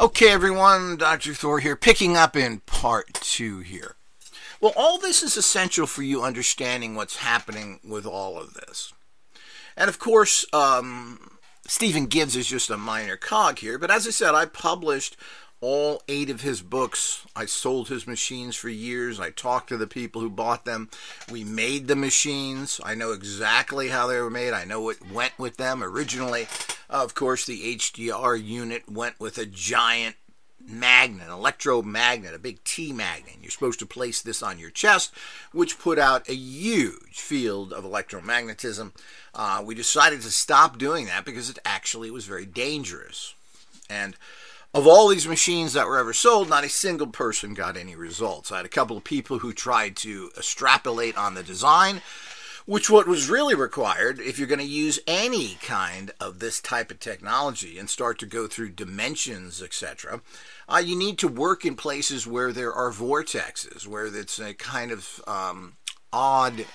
Okay, everyone, Dr. Thor here, picking up in part 2 here. Well, all this is essential for you understanding what's happening with all of this. And of course, Stephen Gibbs is just a minor cog here, but as I said, I published all 8 of his books. I sold his machines for years. I talked to the people who bought them. We made the machines. I know exactly how they were made. I know what went with them originally. Of course, the HDR unit went with a giant magnet, an electromagnet, a big T magnet. You're supposed to place this on your chest, which put out a huge field of electromagnetism. We decided to stop doing that because it actually was very dangerous. And of all these machines that were ever sold, not a single person got any results. I had a couple of people who tried to extrapolate on the design, which what was really required, if you're going to use any kind of this type of technology and start to go through dimensions, etc., you need to work in places where there are vortexes, where it's a kind of odd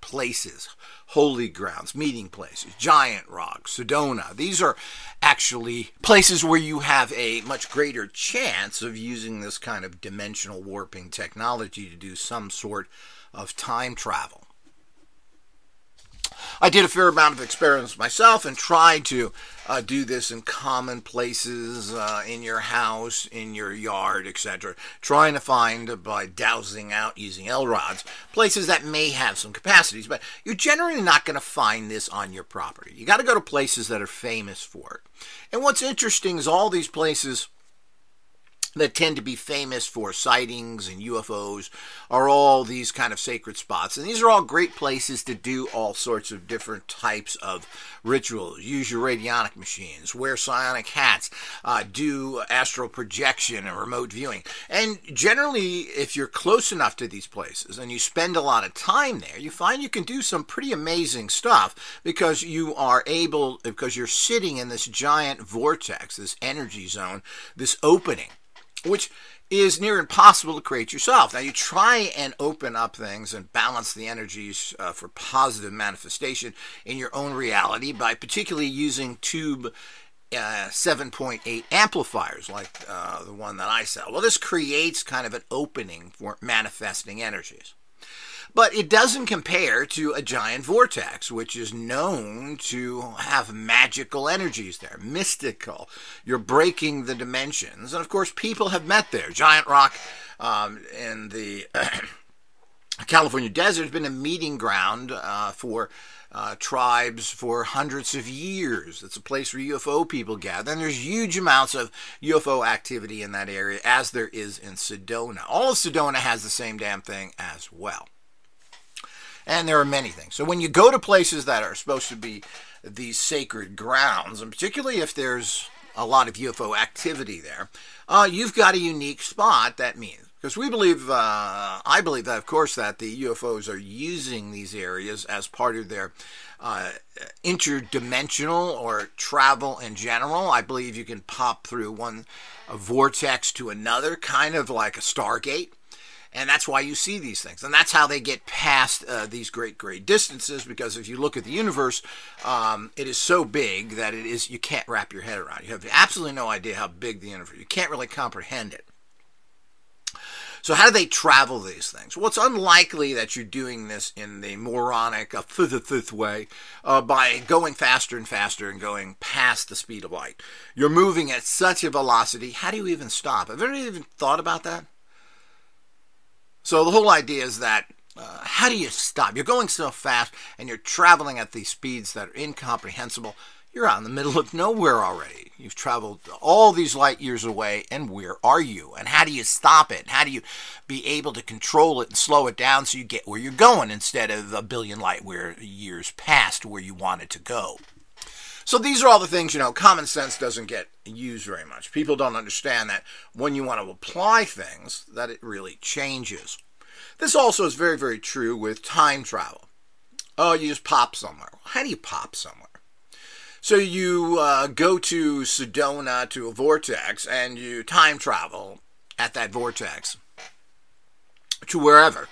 places, holy grounds, meeting places, giant rocks, Sedona. These are actually places where you have a much greater chance of using this kind of dimensional warping technology to do some sort of time travel. I did a fair amount of experiments myself and tried to do this in common places, in your house, in your yard, etc. Trying to find, by dowsing out using L-rods, places that may have some capacities. But you're generally not going to find this on your property. You got to go to places that are famous for it. And what's interesting is all these places that tend to be famous for sightings and UFOs are all these kind of sacred spots. And these are all great places to do all sorts of different types of rituals. Use your radionic machines, wear psionic hats, do astral projection and remote viewing. And generally, if you're close enough to these places and you spend a lot of time there, you find you can do some pretty amazing stuff because you are able, because you're sitting in this giant vortex, this energy zone, this opening, which is near impossible to create yourself. Now, you try and open up things and balance the energies for positive manifestation in your own reality by particularly using tube 7.8 amplifiers like the one that I sell. Well, this creates kind of an opening for manifesting energies. But it doesn't compare to a giant vortex, which is known to have magical energies there, mystical. You're breaking the dimensions. And, of course, people have met there. Giant Rock in the California desert has been a meeting ground for tribes for hundreds of years. It's a place where UFO people gather, and there's huge amounts of UFO activity in that area, as there is in Sedona. All of Sedona has the same damn thing as well. And there are many things. So when you go to places that are supposed to be these sacred grounds, and particularly if there's a lot of UFO activity there, you've got a unique spot. That means, because we believe, I believe that, of course, that the UFOs are using these areas as part of their interdimensional or travel in general. I believe you can pop through one vortex to another, kind of like a Stargate. And that's why you see these things. And that's how they get past these great distances, because if you look at the universe, it is so big that it is, you can't wrap your head around it. You have absolutely no idea how big the universe is. You can't really comprehend it. So how do they travel these things? Well, it's unlikely that you're doing this in the moronic, fifth way, by going faster and faster and going past the speed of light. You're moving at such a velocity. How do you even stop? Have you ever even thought about that? So the whole idea is that, how do you stop? You're going so fast and you're traveling at these speeds that are incomprehensible. You're out in the middle of nowhere already. You've traveled all these light years away, and where are you? And how do you stop it? How do you be able to control it and slow it down so you get where you're going instead of a billion light years past where you wanted to go? So these are all the things, common sense doesn't get used very much. People don't understand that when you want to apply things, that it really changes. This also is very, very true with time travel. Oh, you just pop somewhere. How do you pop somewhere? So you go to Sedona, to a vortex, and you time travel at that vortex to wherever.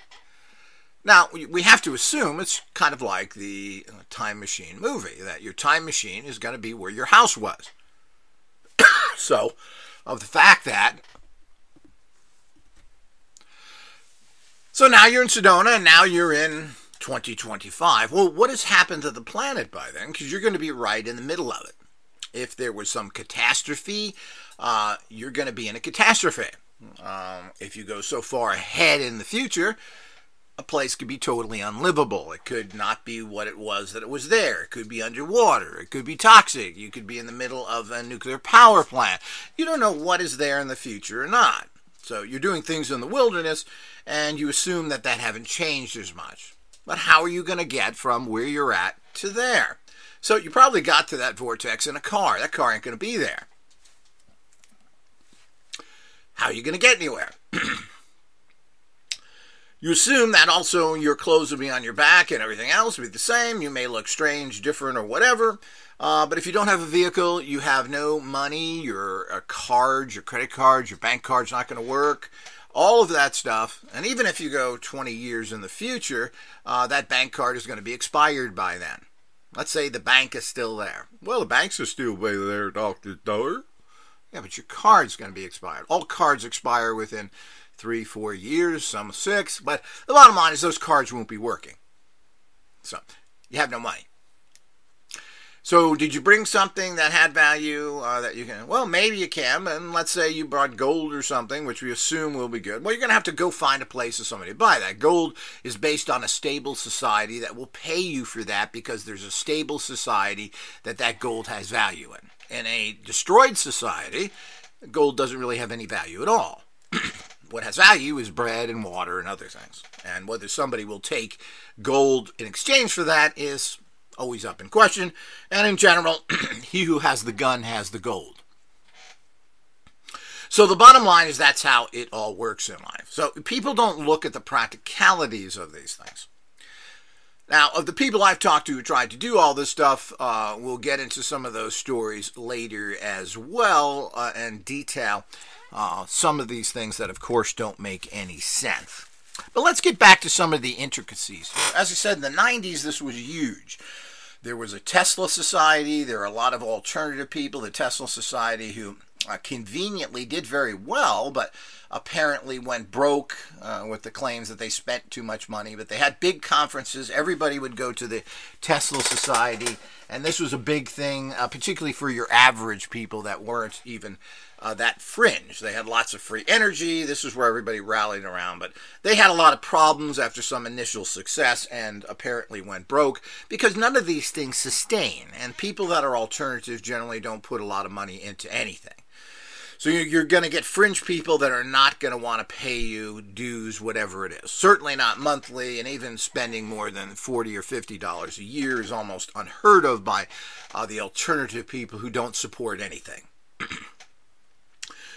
Now, we have to assume it's kind of like the time machine movie, that your time machine is going to be where your house was. So of the fact that, so now you're in Sedona, and now you're in 2025. Well, what has happened to the planet by then? Because you're going to be right in the middle of it. If there was some catastrophe, you're going to be in a catastrophe. If you go so far ahead in the future, a place could be totally unlivable. It could not be what it was that it was there. It could be underwater. It could be toxic. You could be in the middle of a nuclear power plant. You don't know what is there in the future or not. So you're doing things in the wilderness, and you assume that haven't changed as much. But how are you going to get from where you're at to there? So you probably got to that vortex in a car. That car ain't going to be there. How are you going to get anywhere? You assume that also your clothes will be on your back and everything else will be the same. You may look strange, different, or whatever. But if you don't have a vehicle, you have no money, your cards, your credit cards, your bank card's not going to work. All of that stuff. And even if you go 20 years in the future, that bank card is going to be expired by then. Let's say the bank is still there. Well, the banks are still there, Dr. Dollar. Yeah, but your card's going to be expired. All cards expire within 3-4 years, some 6. But the bottom line is those cards won't be working. So you have no money. So did you bring something that had value that you can? Well, maybe you can. And let's say you brought gold or something, which we assume will be good. Well, you're going to have to go find a place for somebody to buy that. Gold is based on a stable society that will pay you for that because there's a stable society that gold has value in. In a destroyed society, gold doesn't really have any value at all. What has value is bread and water and other things. And whether somebody will take gold in exchange for that is always up in question. And in general, he who has the gun has the gold. So the bottom line is that's how it all works in life. So people don't look at the practicalities of these things. Now, of the people I've talked to who tried to do all this stuff, we'll get into some of those stories later as well and detail some of these things that, of course, don't make any sense. But let's get back to some of the intricacies. As I said, in the 90s, this was huge. There was a Tesla Society. There are a lot of alternative people. The Tesla Society who conveniently did very well, but apparently went broke with the claims that they spent too much money. But they had big conferences. Everybody would go to the Tesla Society, and this was a big thing, particularly for your average people that weren't even that fringe. They had lots of free energy. This is where everybody rallied around, but they had a lot of problems after some initial success and apparently went broke because none of these things sustain, and people that are alternatives generally don't put a lot of money into anything. So you're going to get fringe people that are not going to want to pay you dues, whatever it is. Certainly not monthly, and even spending more than $40 or $50 a year is almost unheard of by the alternative people who don't support anything.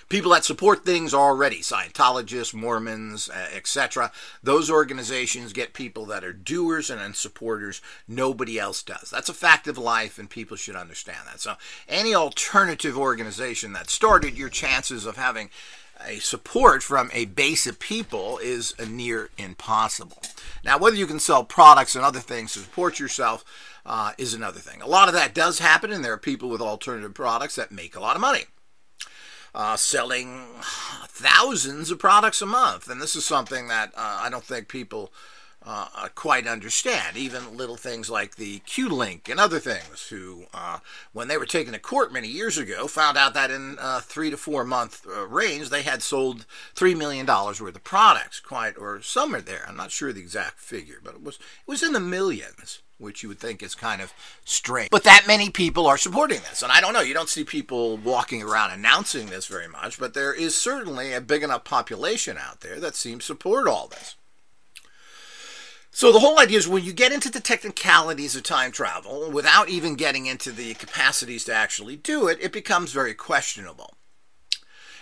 People that support things already, Scientologists, Mormons, etc. Those organizations get people that are doers and supporters. Nobody else does. That's a fact of life, and people should understand that. So any alternative organization that started, your chances of having a support from a base of people is near impossible. Now, whether you can sell products and other things to support yourself is another thing. A lot of that does happen, and there are people with alternative products that make a lot of money. Selling thousands of products a month. And this is something that I don't think people quite understand. Even little things like the Q-Link and other things who, when they were taken to court many years ago, found out that in 3 to 4 month range, they had sold $3 million worth of products, or somewhere there. I'm not sure the exact figure, but it was in the millions, which you would think is kind of strange. But that many people are supporting this. And I don't know, you don't see people walking around announcing this very much, but there is certainly a big enough population out there that seems to support all this. So the whole idea is when you get into the technicalities of time travel, without even getting into the capacities to actually do it, it becomes very questionable.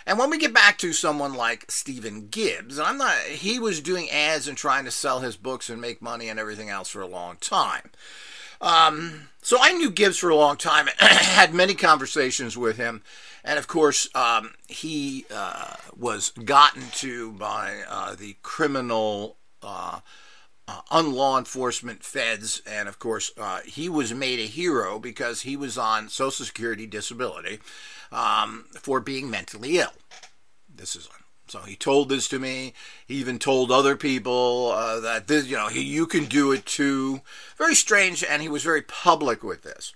And when we get back to someone like Stephen Gibbs, and he was doing ads and trying to sell his books and make money and everything else for a long time. So I knew Gibbs for a long time, had many conversations with him. And of course, he was gotten to by the criminal unlaw enforcement feds, and of course he was made a hero because he was on Social Security disability for being mentally ill. So he told this to me. He even told other people that this, you can do it too. Very strange, and he was very public with this.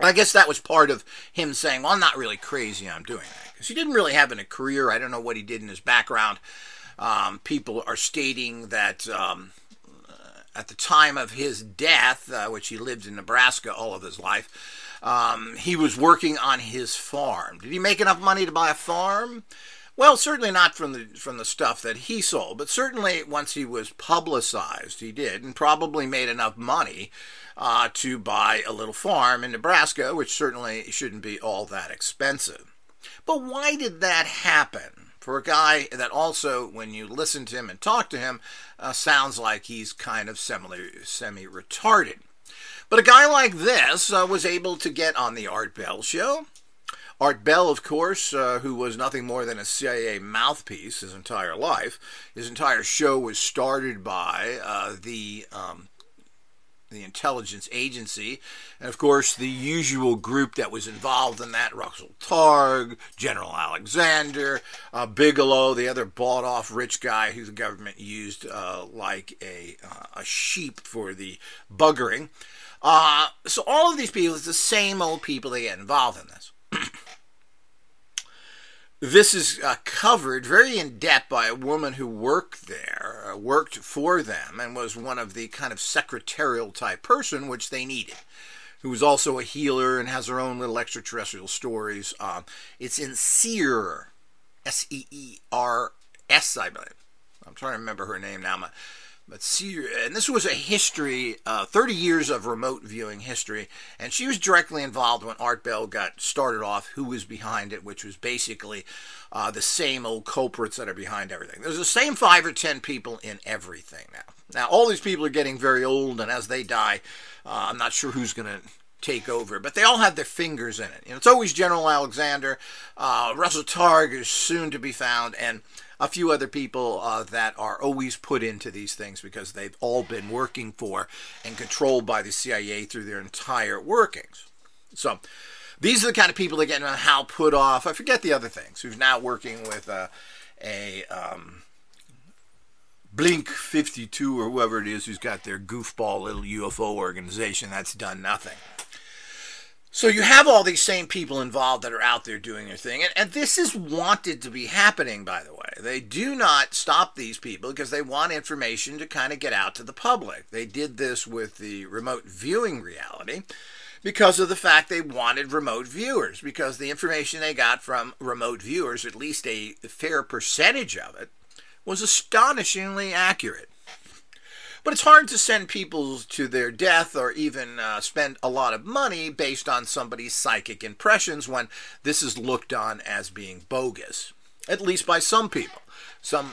I guess that was part of him saying, well, I'm not really crazy, I'm doing that. Because he didn't really have a career. I don't know what he did in his background. People are stating that at the time of his death, which he lived in Nebraska all of his life, he was working on his farm. Did he make enough money to buy a farm? Well, certainly not from the stuff that he sold, but certainly once he was publicized, he did, and probably made enough money to buy a little farm in Nebraska, which certainly shouldn't be all that expensive. But why did that happen? For a guy that also, when you listen to him and talk to him, sounds like he's kind of semi-retarded. But a guy like this was able to get on the Art Bell show. Art Bell, of course, who was nothing more than a CIA mouthpiece his entire life. His entire show was started by the intelligence agency, and of course the usual group that was involved in that: Russell Targ, General Alexander, Bigelow, the other bought-off rich guy who the government used like a sheep for the buggering. So all of these people, it's the same old people that get involved in this. This is covered very in depth by a woman who worked there, worked for them, and was one of the kind of secretarial type person which they needed, who was also a healer and has her own little extraterrestrial stories. It's in Seer, S-E-E-R-S, I believe. I'm trying to remember her name now. But Seer, and this was a history, 30 years of remote viewing history, and she was directly involved when Art Bell got started off, who was behind it, which was basically the same old culprits that are behind everything. There's the same 5 or 10 people in everything now. Now, all these people are getting very old, and as they die, I'm not sure who's going to take over, but they all have their fingers in it. It's always General Alexander, Russell Targ is soon to be found, and a few other people that are always put into these things because they've all been working for and controlled by the CIA through their entire workings. So these are the kind of people that get Hal Puthoff. I forget the other things. Who's now working with a Blink 52 or whoever it is, who's got their goofball little UFO organization that's done nothing. So you have all these same people involved that are out there doing their thing. And this is wanted to be happening, by the way. They do not stop these people because they want information to kind of get out to the public. They did this with the remote viewing reality because of the fact they wanted remote viewers, because the information they got from remote viewers, at least a fair percentage of it, was astonishingly accurate. But it's hard to send people to their death or even spend a lot of money based on somebody's psychic impressions when this is looked on as being bogus, at least by some people. Some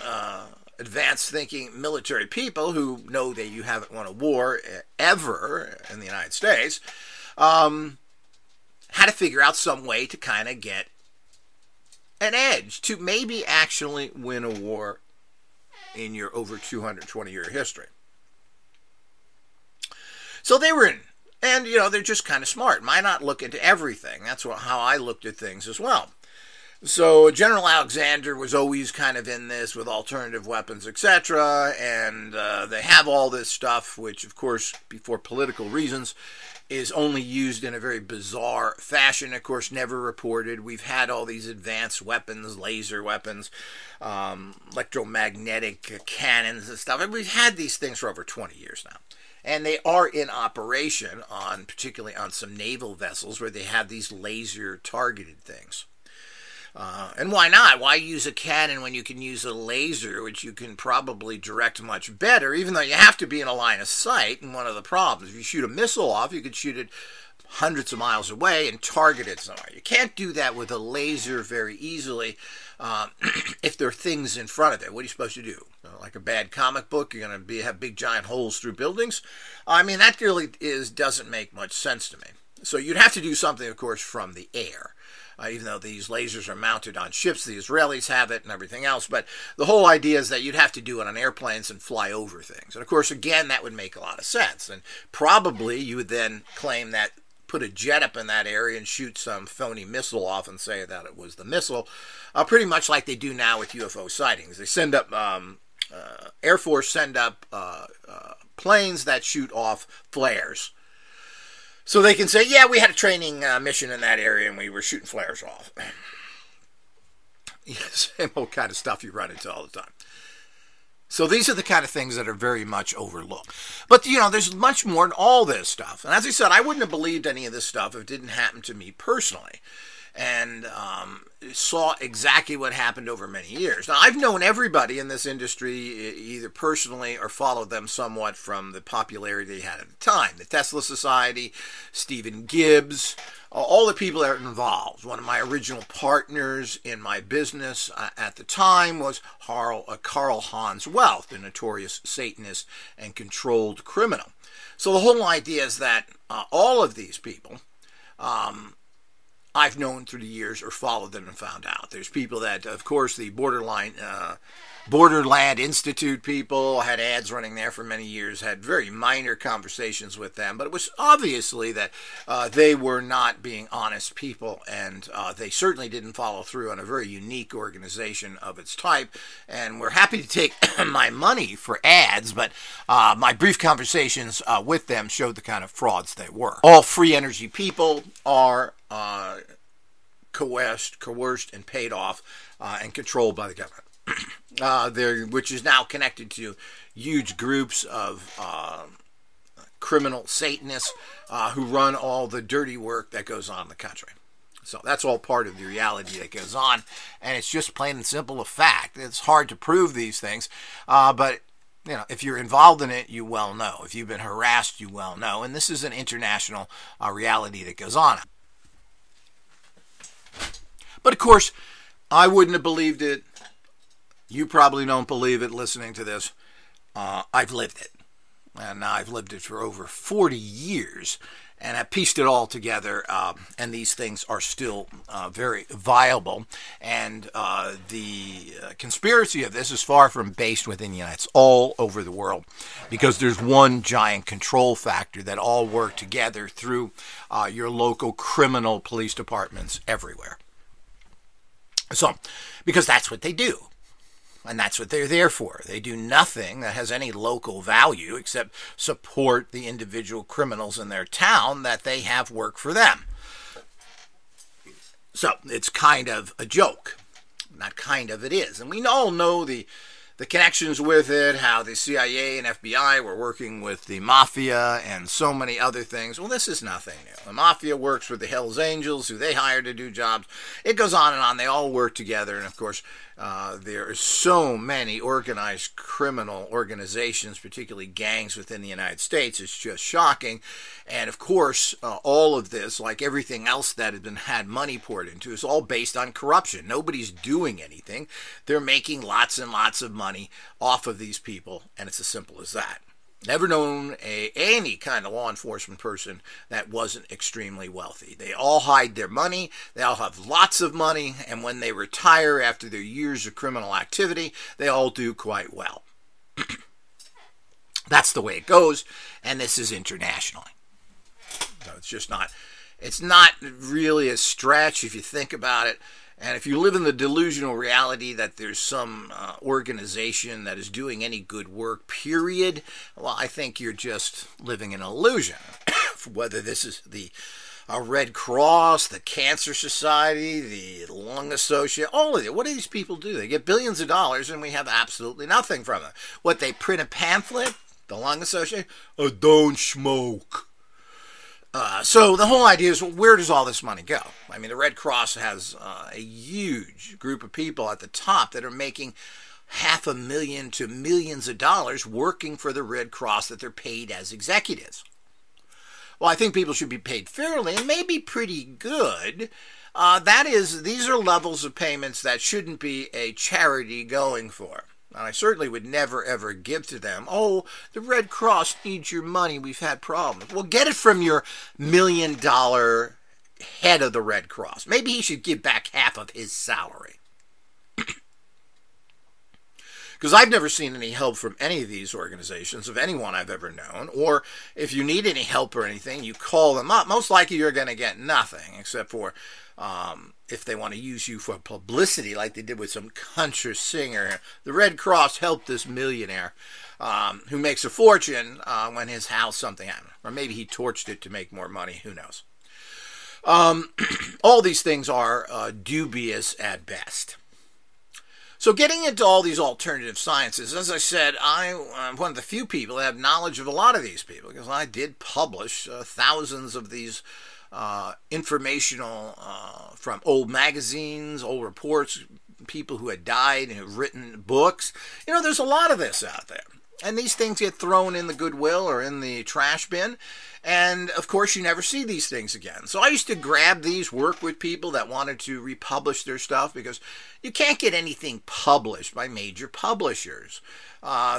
advanced thinking military people who know that you haven't won a war ever in the United States had to figure out some way to kind of get an edge to maybe actually win a war in your over 220-year history. So they were in, and they're just kind of smart. Might not look into everything. That's how I looked at things as well. So General Alexander was always kind of in this with alternative weapons, etc. And they have all this stuff, which, of course, for political reasons, is only used in a very bizarre fashion. Of course, never reported. We've had all these advanced weapons, laser weapons, electromagnetic cannons and stuff. And we've had these things for over 20 years now. And they are in operation particularly on some naval vessels where they have these laser targeted things. And why not? Why use a cannon when you can use a laser, which you can probably direct much better, even though you have to be in a line of sight? And one of the problems, if you shoot a missile off, you could shoot it hundreds of miles away and target it somewhere. You can't do that with a laser very easily if there are things in front of it. What are you supposed to do? Like a bad comic book, you're going to have big giant holes through buildings? I mean, that really doesn't make much sense to me. So you'd have to do something, of course, from the air. even though these lasers are mounted on ships. The Israelis have it and everything else. But the whole idea is that you'd have to do it on airplanes and fly over things. And of course, again, that would make a lot of sense. And probably you would then claim that, put a jet up in that area and shoot some phony missile off and say that it was the missile, pretty much like they do now with UFO sightings. They send up, Air Force send up planes that shoot off flares. So they can say, yeah, we had a training mission in that area and we were shooting flares off. Same old kind of stuff you run into all the time. So these are the kind of things that are very much overlooked. But, there's much more to all this stuff. And as I said, I wouldn't have believed any of this stuff if it didn't happen to me personally. And saw exactly what happened over many years. Now, I've known everybody in this industry either personally or followed them somewhat from the popularity they had at the time. The Tesla Society, Stephen Gibbs, all the people that are involved. One of my original partners in my business at the time was Karl Hans Wealth, the notorious Satanist and controlled criminal. So the whole idea is that all of these people I've known through the years or followed them and found out. There's people that, of course, the Borderland Institute people, had ads running there for many years, had very minor conversations with them, but it was obviously that they were not being honest people, and they certainly didn't follow through on a very unique organization of its type, and we're happy to take my money for ads, but my brief conversations with them showed the kind of frauds they were. All free energy people are coerced and paid off and controlled by the government, which is now connected to huge groups of criminal Satanists who run all the dirty work that goes on in the country. So that's all part of the reality that goes on, and it's just plain and simple a fact. It's hard to prove these things, but if you're involved in it, you well know. If you've been harassed, you well know. And this is an international reality that goes on. But of course, I wouldn't have believed it. You probably don't believe it listening to this. I've lived it. And I've lived it for over 40 years. And I pieced it all together. And these things are still very viable. And the conspiracy of this is far from based within the United States. All over the world. Because there's one giant control factor that all work together through your local criminal police departments everywhere. So, because that's what they do. And that's what they're there for. They do nothing that has any local value except support the individual criminals in their town that they have work for them. So, it's kind of a joke. Not kind of, it is. And we all know the connections with it, how the CIA and FBI were working with the Mafia and so many other things. Well, this is nothing new. The Mafia works with the Hells Angels, who they hire to do jobs. It goes on and on. They all work together. And, of course, there are so many organized criminal organizations, particularly gangs within the United States. It's just shocking. And, of course, all of this, like everything else that has been had money poured into, is all based on corruption. Nobody's doing anything. They're making lots and lots of money off of these people, and it's as simple as that. Never known any kind of law enforcement person that wasn't extremely wealthy. They all hide their money, they all have lots of money, and when they retire after their years of criminal activity, they all do quite well. That's the way it goes, and this is internationally. So it's not really a stretch if you think about it. And if you live in the delusional reality that there's some organization that is doing any good work, period, well, I think you're just living in an illusion. Whether this is the Red Cross, the Cancer Society, the Lung Association, all of it. What do these people do? They get billions of dollars and we have absolutely nothing from them. What, they print a pamphlet? The Lung Association? Oh, don't smoke. So the whole idea is, well, where does all this money go? I mean, the Red Cross has a huge group of people at the top that are making $500,000 to millions of dollars working for the Red Cross that they're paid as executives. Well, I think people should be paid fairly and maybe pretty good. That is, these are levels of payments that shouldn't be a charity going for. And I certainly would never, ever give to them, oh, the Red Cross needs your money, we've had problems. Well, get it from your $1 million head of the Red Cross. Maybe he should give back half of his salary. Because I've never seen any help from any of these organizations, of anyone I've ever known. Or if you need any help or anything, you call them up. Most likely you're going to get nothing, except for if they want to use you for publicity, like they did with some country singer. The Red Cross helped this millionaire who makes a fortune when his house something happened. Or maybe he torched it to make more money. Who knows? All these things are dubious at best. So getting into all these alternative sciences, as I said, I'm one of the few people that have knowledge of a lot of these people, because I did publish thousands of these informational from old magazines, old reports, people who had died and have written books. You know, there's a lot of this out there. And these things get thrown in the Goodwill or in the trash bin. And, of course, you never see these things again. So I used to grab these, work with people that wanted to republish their stuff, because you can't get anything published by major publishers.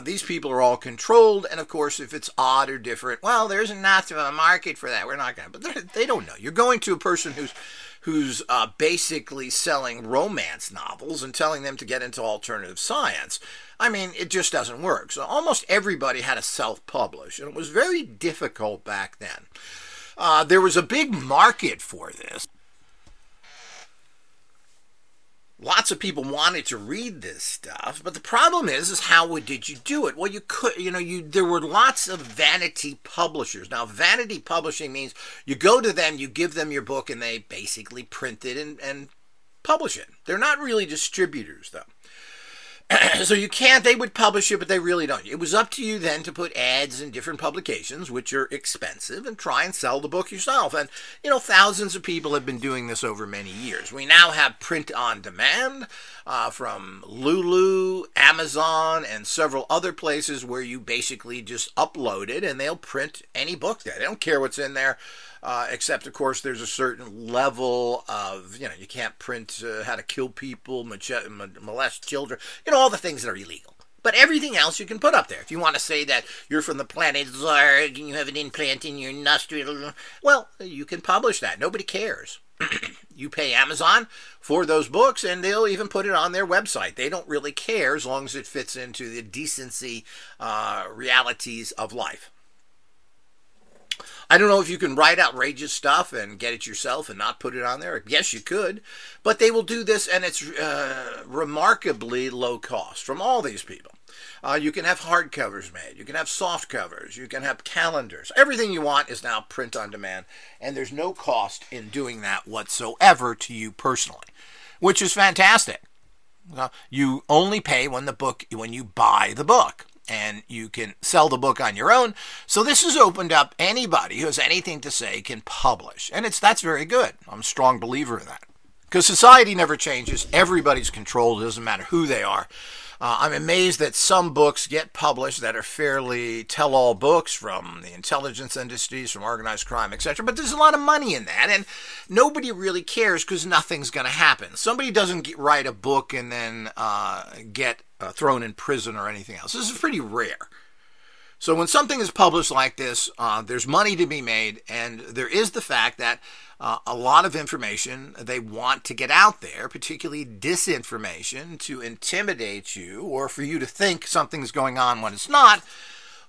These people are all controlled, and, of course, if it's odd or different, well, there's enough of a market for that. We're not going to. But they don't know. You're going to a person who's basically selling romance novels and telling them to get into alternative science. I mean, it just doesn't work. So almost everybody had to self-publish, and it was very difficult back then. There was a big market for this. Lots of people wanted to read this stuff, but the problem is how did you do it? Well, you could, there were lots of vanity publishers. Now, vanity publishing means you go to them, you give them your book, and they basically print it and publish it. They're not really distributors, though. So they would publish it, but they really don't. It was up to you then to put ads in different publications, which are expensive, and try and sell the book yourself. And, thousands of people have been doing this over many years. We now have print on demand from Lulu, Amazon, and several other places where you basically just upload it, and they'll print any book there. They don't care what's in there. Except, of course, there's a certain level of, you can't print how to kill people, molest children, all the things that are illegal. But everything else you can put up there. If you want to say that you're from the planet Zarg and you have an implant in your nostril, well, you can publish that. Nobody cares. You pay Amazon for those books, and they'll even put it on their website. They don't really care as long as it fits into the decency realities of life. I don't know if you can write outrageous stuff and get it yourself and not put it on there. Yes, you could. But they will do this, and it's remarkably low cost from all these people. You can have hardcovers made. You can have soft covers. You can have calendars. Everything you want is now print on demand, and there's no cost in doing that whatsoever to you personally, which is fantastic. You only pay when you buy the book. And you can sell the book on your own. So this has opened up anybody who has anything to say can publish. And that's very good. I'm a strong believer in that. Because society never changes. Everybody's controlled. It doesn't matter who they are. I'm amazed that some books get published that are fairly tell-all books from the intelligence industries, from organized crime, etc. But there's a lot of money in that, and nobody really cares because nothing's going to happen. Somebody doesn't write a book and then get thrown in prison or anything else. This is pretty rare. So when something is published like this, there's money to be made, and there is the fact that a lot of information they want to get out there, particularly disinformation, to intimidate you or for you to think something's going on when it's not,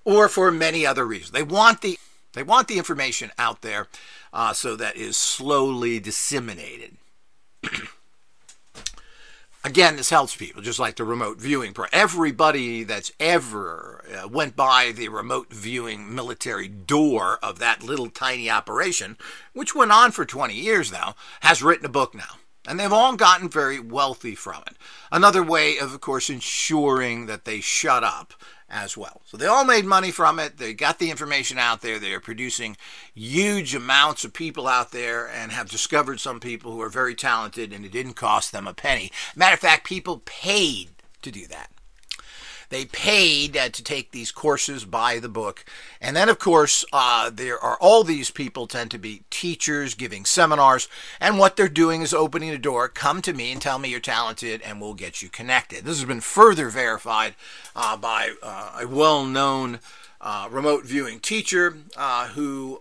or for many other reasons. They want the information out there so that is slowly disseminated. Again, this helps people, just like the remote viewing. Everybody that's ever went by the remote viewing military door of that little tiny operation, which went on for 20 years now, has written a book now. And they've all gotten very wealthy from it. Another way of course, ensuring that they shut up as well. So they all made money from it. They got the information out there. They are producing huge amounts of people out there and have discovered some people who are very talented, and it didn't cost them a penny. Matter of fact, people paid to do that. They paid to take these courses, buy the book. And then, of course, there are all these people tend to be teachers giving seminars. And what they're doing is opening the door. Come to me and tell me you're talented and we'll get you connected. This has been further verified by a well-known remote viewing teacher who,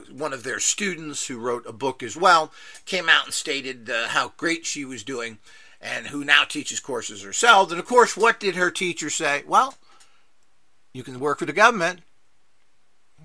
one of their students who wrote a book as well, came out and stated how great she was doing, and who now teaches courses herself. And of course, what did her teacher say? Well, you can work for the government.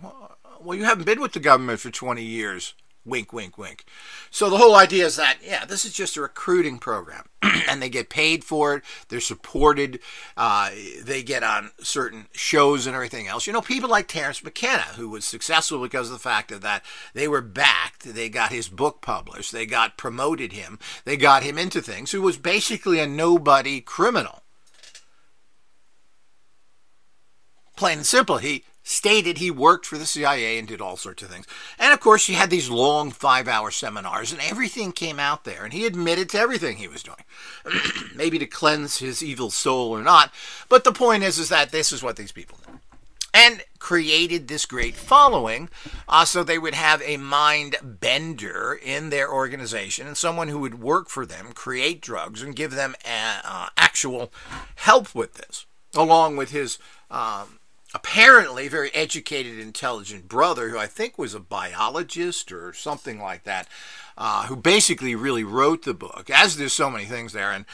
Well, you haven't been with the government for 20 years. Wink, wink, wink. So the whole idea is that, yeah, this is just a recruiting program. And they get paid for it. They're supported. They get on certain shows and everything else. You know, people like Terence McKenna, who was successful because of the fact that they were backed. They got his book published. They got promoted him. They got him into things. Who was basically a nobody criminal. Plain and simple. He stated he worked for the CIA and did all sorts of things. And of course, he had these long 5-hour seminars, and everything came out there, and he admitted to everything he was doing. Maybe to cleanse his evil soul or not, but the point is that this is what these people do. And created this great following, so they would have a mind bender in their organization and someone who would work for them, create drugs, and give them actual help with this, along with his apparently very educated, intelligent brother, who I think was a biologist or something like that, who basically really wrote the book, as there's so many things there, and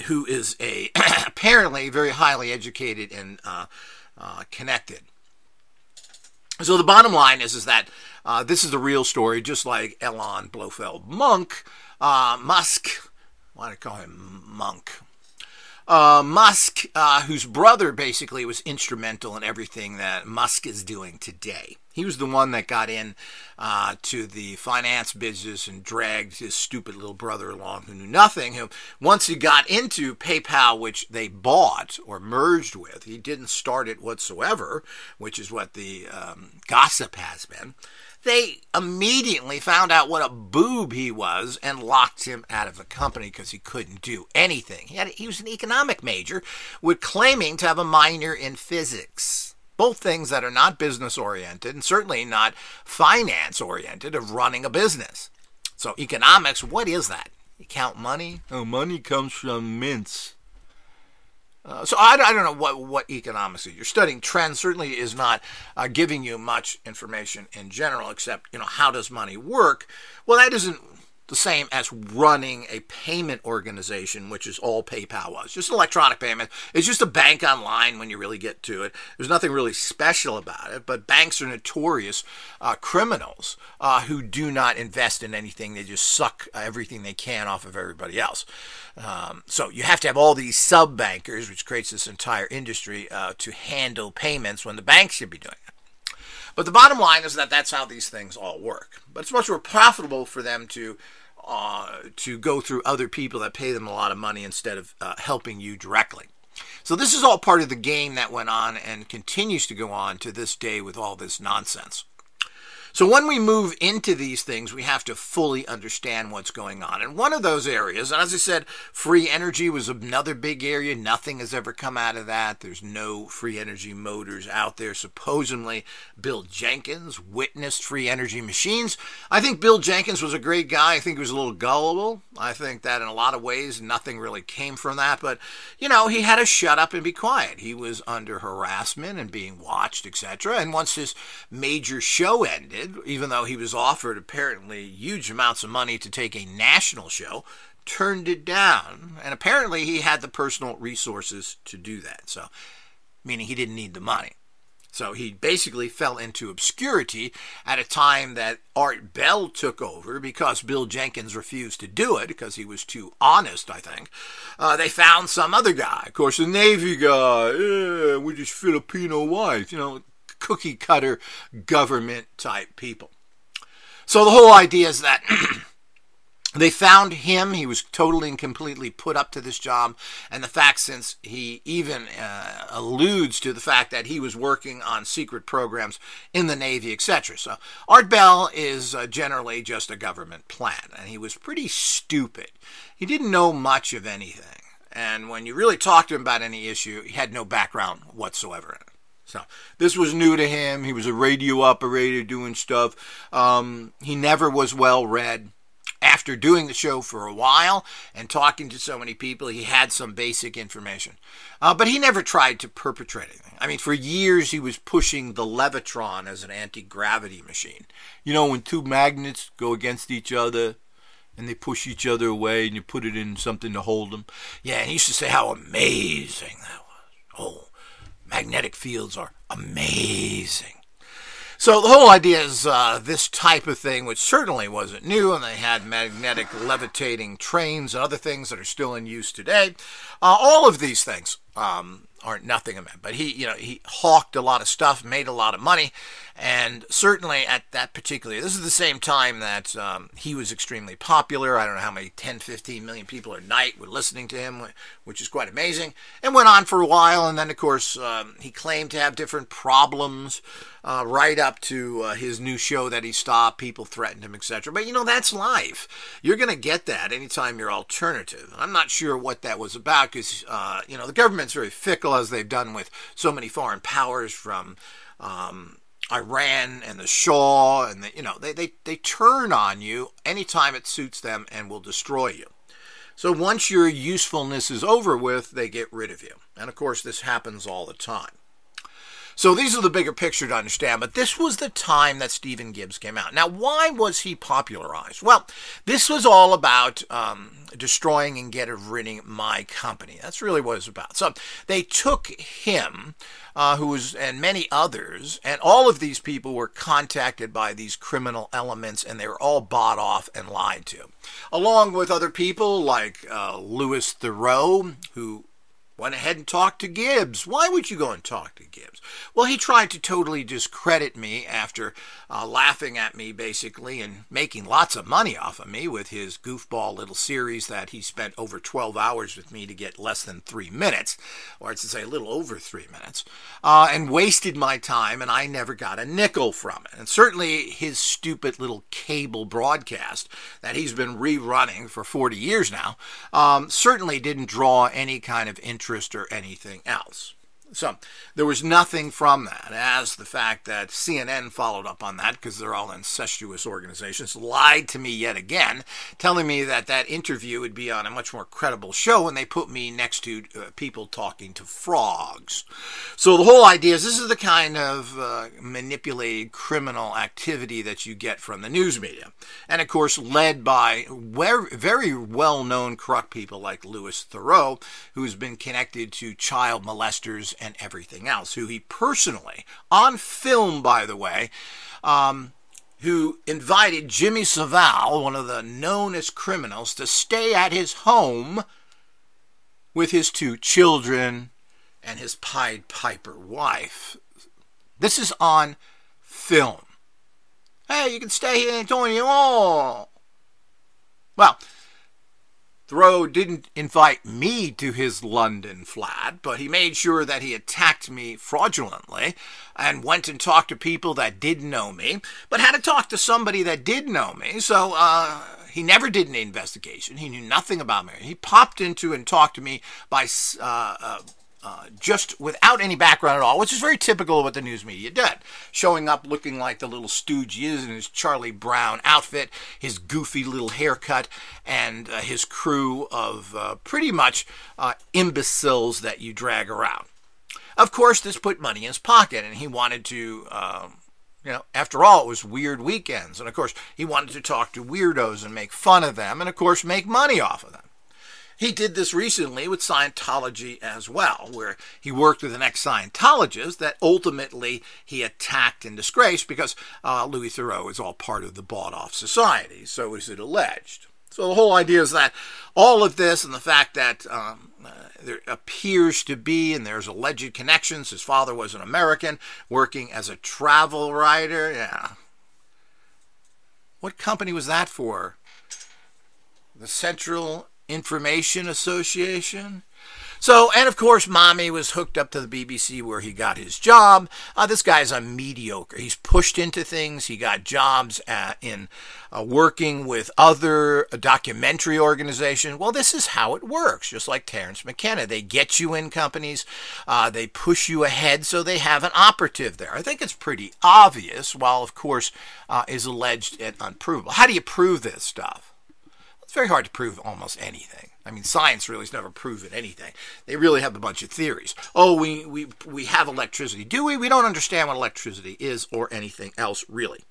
who is a apparently very highly educated and connected. So the bottom line is that this is the real story, just like Elon Blofeld Musk, why do I call him Monk? Musk, whose brother basically was instrumental in everything that Musk is doing today. He was the one that got in to the finance business and dragged his stupid little brother along who knew nothing. Who, once he got into PayPal, which they bought or merged with, he didn't start it whatsoever, which is what the gossip has been. They immediately found out what a boob he was and locked him out of the company because he couldn't do anything. He was an economic major with claiming to have a minor in physics. Both things that are not business-oriented and certainly not finance-oriented of running a business. So economics, what is that? You count money? Oh, money comes from mints. So I don't know what economics is. You're studying trends certainly is not giving you much information in general, except, how does money work? Well, that isn't the same as running a payment organization, which is all PayPal was. Just electronic payment. It's just a bank online when you really get to it. There's nothing really special about it, but banks are notorious criminals who do not invest in anything. They just suck everything they can off of everybody else. So you have to have all these sub-bankers, which creates this entire industry, to handle payments when the banks should be doing it. But the bottom line is that that's how these things all work. But it's much more profitable for them to go through other people that pay them a lot of money instead of helping you directly. So this is all part of the game that went on and continues to go on to this day with all this nonsense. So when we move into these things, we have to fully understand what's going on. And one of those areas, and as I said, free energy was another big area. Nothing has ever come out of that. There's no free energy motors out there. Supposedly, Bill Jenkins witnessed free energy machines. I think Bill Jenkins was a great guy. I think he was a little gullible. I think that in a lot of ways, nothing really came from that. But, he had to shut up and be quiet. He was under harassment and being watched, etc. And once his major show ended, even though he was offered apparently huge amounts of money to take a national show, turned it down. And apparently he had the personal resources to do that. So, meaning he didn't need the money. So he basically fell into obscurity at a time that Art Bell took over because Bill Jenkins refused to do it because he was too honest, I think. They found some other guy. Of course, the Navy guy, with his Filipino wife, cookie cutter government type people. So the whole idea is that they found him. He was totally and completely put up to this job. And the fact, since he even alludes to the fact that he was working on secret programs in the Navy, etc. So Art Bell is generally just a government plant. And he was pretty stupid. He didn't know much of anything. And when you really talked to him about any issue, he had no background whatsoever in it. So this was new to him. He was a radio operator doing stuff. He never was well read. After doing the show for a while and talking to so many people, he had some basic information. But he never tried to perpetrate anything. I mean, for years he was pushing the Levitron as an anti-gravity machine. You know, when two magnets go against each other and they push each other away and you put it in something to hold them. Yeah, and he used to say how amazing that was. Oh, magnetic fields are amazing. So the whole idea is this type of thing, which certainly wasn't new, and they had magnetic levitating trains and other things that are still in use today. All of these things aren't nothing of it. But he hawked a lot of stuff, made a lot of money, and certainly at that particular, this is the same time that he was extremely popular. I don't know how many, 10, 15 million people a night were listening to him, which is quite amazing, and went on for a while. And then, of course, he claimed to have different problems right up to his new show that he stopped. People threatened him, etc. But, that's life. You're going to get that anytime you're alternative. I'm not sure what that was about because, the government's very fickle, as they've done with so many foreign powers from Iran and the Shah, and they turn on you anytime it suits them and will destroy you. So once your usefulness is over with, they get rid of you. And of course, this happens all the time. So these are the bigger picture to understand, but this was the time that Stephen Gibbs came out. Now, why was he popularized? Well, this was all about destroying and getting rid of my company. That's really what it was about. So they took him, and many others, and all of these people were contacted by these criminal elements, and they were all bought off and lied to, along with other people like Louis Theroux, who went ahead and talked to Gibbs. Why would you go and talk to Gibbs? Well, he tried to totally discredit me after laughing at me, basically, and making lots of money off of me with his goofball little series that he spent over 12 hours with me to get less than 3 minutes, or to say a little over 3 minutes, and wasted my time, and I never got a nickel from it. And certainly his stupid little cable broadcast that he's been rerunning for 40 years now certainly didn't draw any kind of interest or anything else. So there was nothing from that, as the fact that CNN followed up on that, because they're all incestuous organizations, lied to me yet again, telling me that that interview would be on a much more credible show, and they put me next to people talking to frogs. So the whole idea is this is the kind of manipulated criminal activity that you get from the news media. And of course, led by very well-known corrupt people like Louis Theroux, who's been connected to child molesters and everything else, who he personally, on film by the way, who invited Jimmy Savile, one of the knownest criminals, to stay at his home with his 2 children and his Pied Piper wife. This is on film. Hey, you can stay here, Antonio. Oh. Well, Theroux didn't invite me to his London flat, but he made sure that he attacked me fraudulently and went and talked to people that didn't know me, but had to talk to somebody that did know me. So he never did an investigation. He knew nothing about me. He popped into and talked to me by just without any background at all, which is very typical of what the news media did. Showing up looking like the little stooge he is in his Charlie Brown outfit, his goofy little haircut, and his crew of pretty much imbeciles that you drag around. Of course, this put money in his pocket, and he wanted to, after all, it was weird weekends. And of course, he wanted to talk to weirdos and make fun of them, and of course, make money off of them. He did this recently with Scientology as well, where he worked with an ex-Scientologist that ultimately he attacked and disgraced because Louis Theroux is all part of the bought-off society, so is it alleged. So the whole idea is that all of this and the fact that there appears to be, and there's alleged connections, his father was an American working as a travel writer. Yeah. What company was that for? The Central Information Association. So, and of course, Mommy was hooked up to the BBC where he got his job. This guy's a mediocre. He's pushed into things. He got jobs in working with other documentary organizations. Well, this is how it works, just like Terence McKenna. They get you in companies. They push you ahead so they have an operative there. I think it's pretty obvious, while, of course, is alleged and unprovable. How do you prove this stuff? It's very hard to prove almost anything. I mean, science really has never proven anything. They really have a bunch of theories. Oh, we have electricity. Do we? We don't understand what electricity is or anything else, really.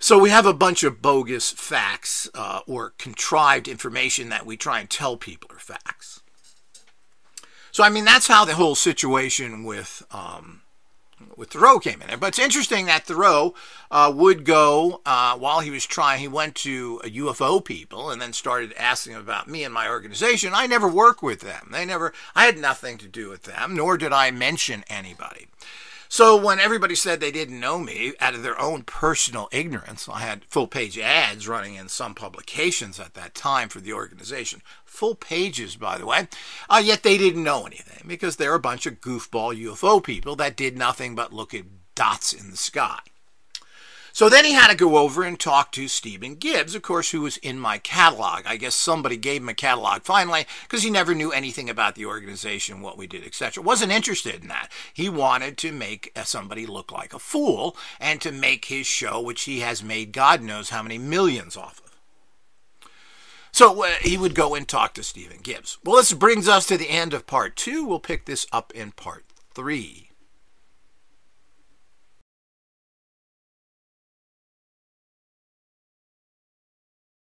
So we have a bunch of bogus facts or contrived information that we try and tell people are facts. So, I mean, that's how the whole situation with Thoreau came in. But it's interesting that Thoreau would go, while he was trying, he went to UFO people and then started asking about me and my organization. I never worked with them. I had nothing to do with them, nor did I mention anybody. So when everybody said they didn't know me, out of their own personal ignorance, I had full-page ads running in some publications at that time for the organization. Full pages, by the way. Yet they didn't know anything because they're a bunch of goofball UFO people that did nothing but look at dots in the sky. So then he had to go over and talk to Stephen Gibbs, of course, who was in my catalog. I guess somebody gave him a catalog finally because he never knew anything about the organization, what we did, etc. Wasn't interested in that. He wanted to make somebody look like a fool and to make his show, which he has made God knows how many millions off of. So he would go and talk to Stephen Gibbs. Well, this brings us to the end of part 2. We'll pick this up in part 3.